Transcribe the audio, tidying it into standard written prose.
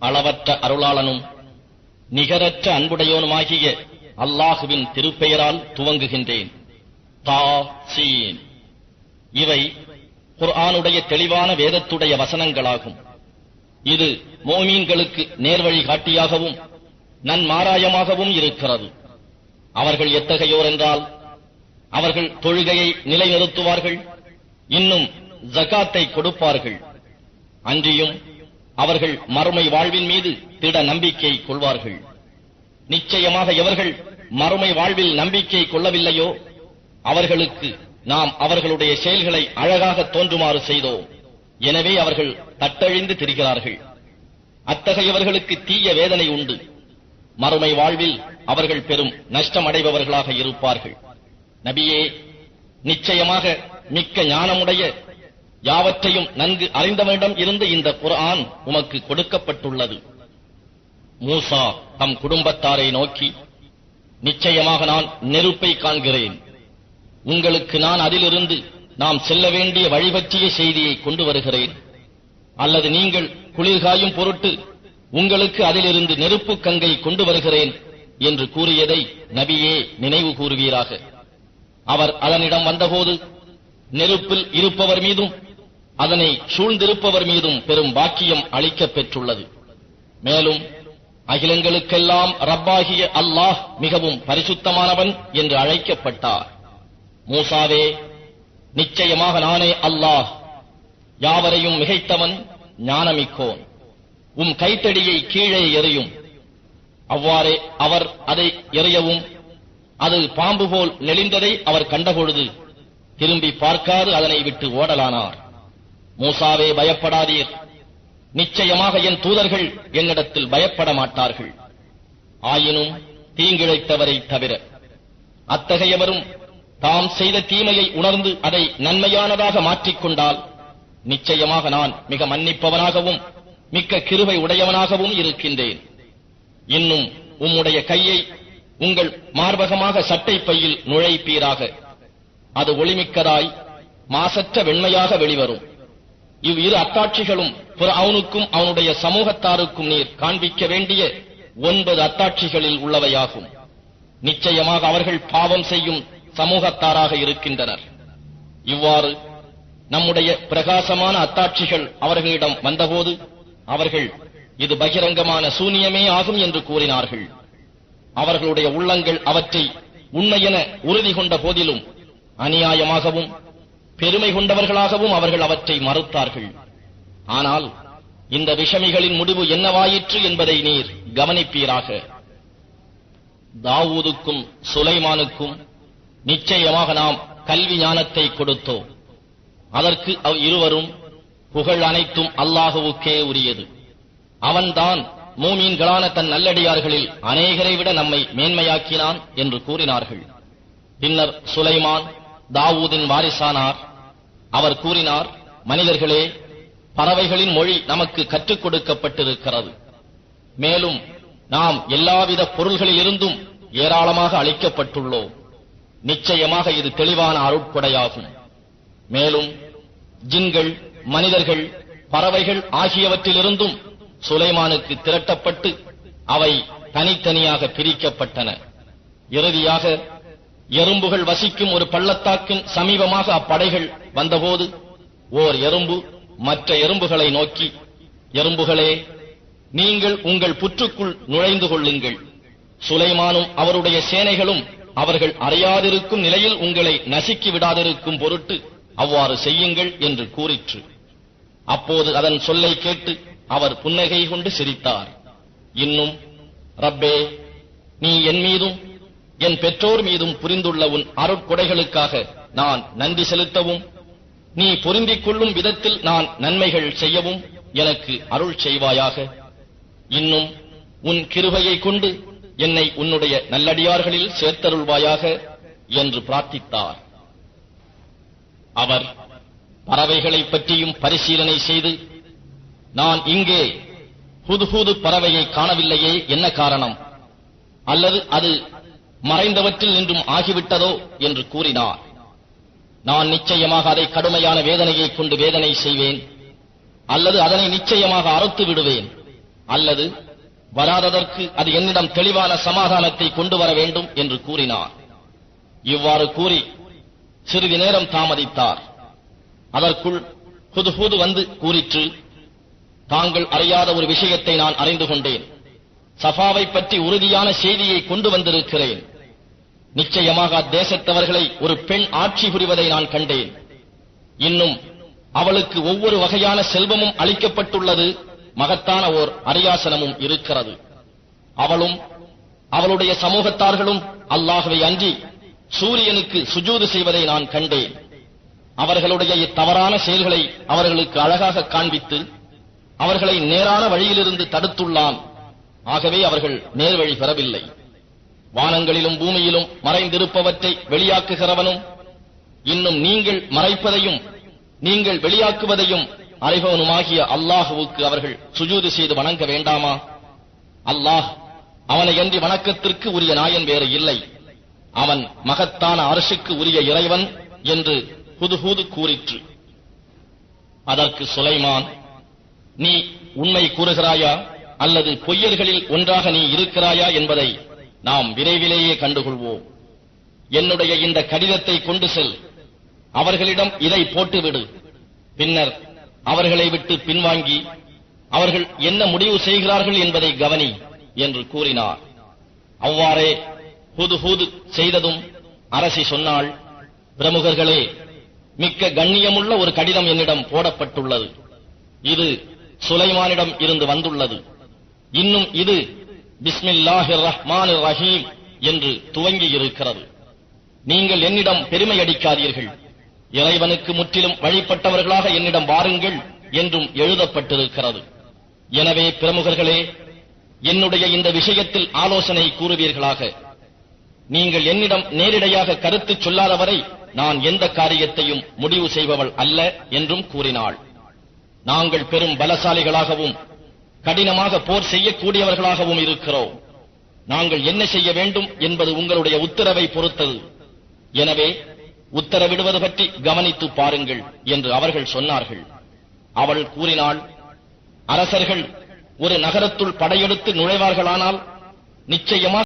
அளவற்ற அருளாளனும் நிகரற்ற அன்புடையோனுமாகிய அல்லாஹுவின் திருப்பெயரால் துவங்குகின்றேன். தாசீன். இவை குர்ஆனுடைய தெளிவான வேதத்துடைய வசனங்களாகும். இது மோமீன்களுக்கு நேர்வழி காட்டியாகவும் நன்மாராயமாகவும் இருக்கிறது. அவர்கள் எத்தகையோர் என்றால், அவர்கள் தொழுகையை நிலைநிறுத்துவார்கள், இன்னும் ஜகாத்தை கொடுப்பார்கள். அன்றியும் அவர்கள் மறுமை வாழ்வின் மீது திட நம்பிக்கை கொள்வார்கள். நிச்சயமாக எவர்கள் மறுமை வாழ்வில் நம்பிக்கை கொள்ளவில்லையோ அவர்களுக்கு நாம் அவர்களுடைய செயல்களை அழகாக தோன்றுமாறு செய்தோம். எனவே அவர்கள் தட்டழிந்து திரிகிறார்கள். அத்தகையவர்களுக்கு தீய வேதனை உண்டு. மறுமை வாழ்வில் அவர்கள் பெரும் நஷ்டமடைபவர்களாக இருப்பார்கள். நபியே, நிச்சயமாக மிக்க ஞானமுடைய யாவற்றையும் நன்கு அறிந்தவனிடம் இருந்து இந்த குர்ஆன் உமக்கு கொடுக்கப்பட்டுள்ளது. மூசா தம் குடும்பத்தாரை நோக்கி, நிச்சயமாக நான் நெருப்பை காண்கிறேன். உங்களுக்கு நான் அதிலிருந்து நாம் செல்ல வேண்டிய வழி பற்றிய செய்தியை கொண்டு வருகிறேன். அல்லது நீங்கள் குளிர்காயும் பொருட்டு உங்களுக்கு அதிலிருந்து நெருப்பு கங்கை கொண்டு வருகிறேன் என்று கூறியதை நபியே நினைவு கூறுவீராக. அவர் அதனிடம் வந்தபோது நெருப்பில் இருப்பவர் மீதும் அதனை சூழ்ந்திருப்பவர் மீதும் பெரும் பாக்கியம் அளிக்கப் பெற்றுள்ளது. மேலும் அகிலங்களுக்கெல்லாம் ரப்பாகிய அல்லாஹ் மிகவும் பரிசுத்தமானவன் என்று அழைக்கப்பட்டார். மூசாவே, நிச்சயமாக நானே அல்லாஹ், யாவரையும் மிகைத்தவன், ஞானமிக்கோன். உம் கைத்தடியை கீழே எறியும். அவ்வாறே அவர் அதை எறியவும் அது பாம்பு போல் நெளிந்ததை அவர் கண்டபொழுது திரும்பி பார்க்காது அதனை விட்டு ஓடலானார். மூசாவே, பயப்படாதீர். நிச்சயமாக என் தூதர்கள் என்னிடத்தில் பயப்பட மாட்டார்கள். ஆயினும் தீங்கிழைத்தவரை தவிர. அத்தகையவரும் தாம் செய்த தீமையை உணர்ந்து அதை நன்மையானதாக மாற்றிக்கொண்டால் நிச்சயமாக நான் மிக மன்னிப்பவனாகவும் மிக்க கிருபை உடையவனாகவும் இருக்கின்றேன். இன்னும் உம்முடைய கையை உங்கள் மார்பகமாக சட்டை பையில் நுழைப்பீராக. அது ஒளிமிக்கதாய் மாசற்ற வெண்மையாக வெளிவரும். இவ்விரு அத்தாட்சிகளும் ஃபிர்அவுனுக்கும் அவனுடைய சமூகத்தாருக்கும் நீர் காண்பிக்க வேண்டிய 9 அத்தாட்சிகளில் உள்ளவையாகும். நிச்சயமாக அவர்கள் பாவம் செய்யும் சமூகத்தாராக இருக்கின்றனர். இவ்வாறு நம்முடைய பிரகாசமான அத்தாட்சிகள் அவர்களிடம் வந்தபோது அவர்கள் இது பகிரங்கமான சூனியமே ஆகும் என்று கூறினார்கள். அவர்களுடைய உள்ளங்கள் அவற்றை உண்மையென உறுதி கொண்ட போதிலும் அநியாயமாகவும் பெருமை கொண்டவர்களாகவும் அவர்கள் அவற்றை மறுத்தார்கள். ஆனால் இந்த விஷமிகளின் முடிவு என்னவாயிற்று என்பதை நீர் கவனிப்பீராக. தாவூதுக்கும் சுலைமானுக்கும் நிச்சயமாக நாம் கல்வி ஞானத்தை கொடுத்தோம். அதற்கு இருவரும் புகழ் அனைத்தும் அல்லாஹுவுக்கே உரியது. அவன்தான் மூமீன்களான தன் நல்லடியார்களில் அநேகரை விட நம்மை மேன்மையாக்கினான் என்று கூறினார்கள். பின்னர் சுலைமான் தாவூதின் வாரிசானார். அவர் கூறினார், மனிதர்களே, பறவைகளின் மொழி நமக்கு கற்றுக் கொடுக்கப்பட்டிருக்கிறது. மேலும் நாம் எல்லாவித பொருள்களிலிருந்தும் ஏராளமாக அளிக்கப்பட்டுள்ளோம். நிச்சயமாக இது தெளிவான அருட்கொடையாகும். மேலும் ஜின்கள், மனிதர்கள், பறவைகள் ஆகியவற்றிலிருந்தும் சுலைமானுக்கு திரட்டப்பட்டு அவை தனித்தனியாக பிரிக்கப்பட்டன. இறுதியாக எறும்புகள் வசிக்கும் ஒரு பள்ளத்தாக்கின் சமீபமாக அப்படைகள் வந்தபோது ஓர் எறும்பு மற்ற எறும்புகளை நோக்கி, எறும்புகளே, நீங்கள் உங்கள் புற்றுக்குள் நுழைந்து கொள்ளுங்கள். சுலைமானும் அவருடைய சேனைகளும் அவர்கள் அறியாதிருக்கும் நிலையில் உங்களை நசுக்கி விடாதிருக்கும் பொருட்டு அவ்வாறு செய்யுங்கள் என்று கூறிற்று. அப்போது அதன் சொல்லை கேட்டு அவர் புன்னகை கொண்டு சிரித்தார். இன்னும், ரப்பே, நீ என் மீதும் என் பெற்றோர் மீதும் புரிந்துள்ள உன் அருட்கொடைகளுக்காக நான் நன்றி செலுத்தவும், நீ பொருந்திக் கொள்ளும் விதத்தில் நான் நன்மைகள் செய்யவும் எனக்கு அருள் செய்வாயாக. இன்னும் உன் கிருபையை கொண்டு என்னை உன்னுடைய நல்லடியார்களில் சேர்த்தருள்வாயாக என்று பிரார்த்தித்தார். அவர் பறவைகளைப் பற்றியும் பரிசீலனை செய்து, நான் இங்கே புது பறவையை காணவில்லையே, என்ன காரணம்? அல்லது அது மறைந்தவற்றில் நின்றும் ஆகிவிட்டதோ என்று கூறினார். நான் நிச்சயமாக அதை கடுமையான வேதனையை கொண்டு வேதனை செய்வேன், அல்லது அதனை நிச்சயமாக அறுத்து விடுவேன், அல்லது வராததற்கு அது என்னிடம் தெளிவான சமாதானத்தை கொண்டு வர வேண்டும் என்று கூறினார். இவ்வாறு கூறி சிறிது நேரம் தாமதித்தார். அதற்குள் ஹுத்ஹுத் வந்து கூறிற்று, தாங்கள் அறியாத ஒரு விஷயத்தை நான் அறிந்து கொண்டேன். சஃபாவை பற்றி உறுதியான செய்தியை கொண்டு வந்திருக்கிறேன். நிச்சயமாக அத்தேசத்தவர்களை ஒரு பெண் ஆட்சி புரிவதை நான் கண்டேன். இன்னும் அவளுக்கு ஒவ்வொரு வகையான செல்வமும் அளிக்கப்பட்டுள்ளது, மகத்தான ஓர் அரியாசனமும் இருக்கிறது. அவளும் அவளுடைய சமூகத்தார்களும் அல்லாஹ்வை அன்றி சூரியனுக்கு சுஜூது செய்வதை நான் கண்டேன். அவர்களுடைய இத்தவறான செயல்களை அவர்களுக்கு அழகாக காண்பித்து அவர்களை நேரான வழியிலிருந்து தடுத்துள்ளான். ஆகவே அவர்கள் நேர்வழி பெறவில்லை. வானங்களிலும் பூமியிலும் மறைந்திருப்பவற்றை வெளியாக்குகிறவனும் இன்னும் நீங்கள் மறைப்பதையும் நீங்கள் வெளியாக்குவதையும் அறிபவனுமாகிய அல்லாஹுவுக்கு அவர்கள் சுஜூது செய்து வணங்க வேண்டாமா? அல்லாஹ் அவனையன்றி வணக்கத்திற்கு உரிய நாயன் வேறு இல்லை. அவன் மகத்தான அர்ஷுக்கு உரிய இறைவன் என்று ஹுத்ஹுத் கூறிற்று. அதற்கு சுலைமான், நீ உண்மை கூறுகிறாயா அல்லது பொய்யர்களில் ஒன்றாக நீ இருக்கிறாயா என்பதை நாம் விரைவிலேயே கண்டுகொள்வோம். என்னுடைய இந்த கடிதத்தை கொண்டு செல், அவர்களிடம் இதை போட்டுவிடு. பின்னர் அவர்களை விட்டு பின்வாங்கி அவர்கள் என்ன முடிவு செய்கிறார்கள் என்பதை கவனி என்று கூறினார். அவ்வாறே ஹுத்ஹுத் செய்ததும் அரசி சொன்னாள், பிரமுகர்களே, மிக்க கண்ணியமுள்ள ஒரு கடிதம் என்னிடம் போடப்பட்டுள்ளது. இது சுலைமானிடம் இருந்து வந்துள்ளது. இன்னும் இது பிஸ்மில்லாஹிர் ரஹ்மானிர் ரஹீம் என்று துவங்கி இருக்கிறது. நீங்கள் என்னிடம் பெருமை அடிக்காதீர்கள். இறைவனுக்கு முற்றிலும் வழிபட்டவர்களாக என்னிடம் வாருங்கள் என்றும் எழுதப்பட்டிருக்கிறது. எனவே பிரமுகர்களே, என்னுடைய இந்த விஷயத்தில் ஆலோசனை கூறுவீர்களாக. நீங்கள் என்னிடம் நேரிடையாக கருத்து சொல்லாதவரை நான் எந்த காரியத்தையும் முடிவு செய்பவள் அல்ல என்றும் கூறினாள். நாங்கள் பெரும் பலசாலிகளாகவும் கடினமாக போர் செய்யக்கூடியவர்களாகவும் இருக்கிறோம். நாங்கள் என்ன செய்ய வேண்டும் என்பது உங்களுடைய உத்தரவை பொறுத்தது. எனவே உத்தரவிடுவது பற்றி கவனித்து பாருங்கள் என்று அவர்கள் சொன்னார்கள். அவள் கூறினாள், அரசர்கள் ஒரு நகரத்துள் படையெடுத்து நுழைவார்களானால் நிச்சயமாக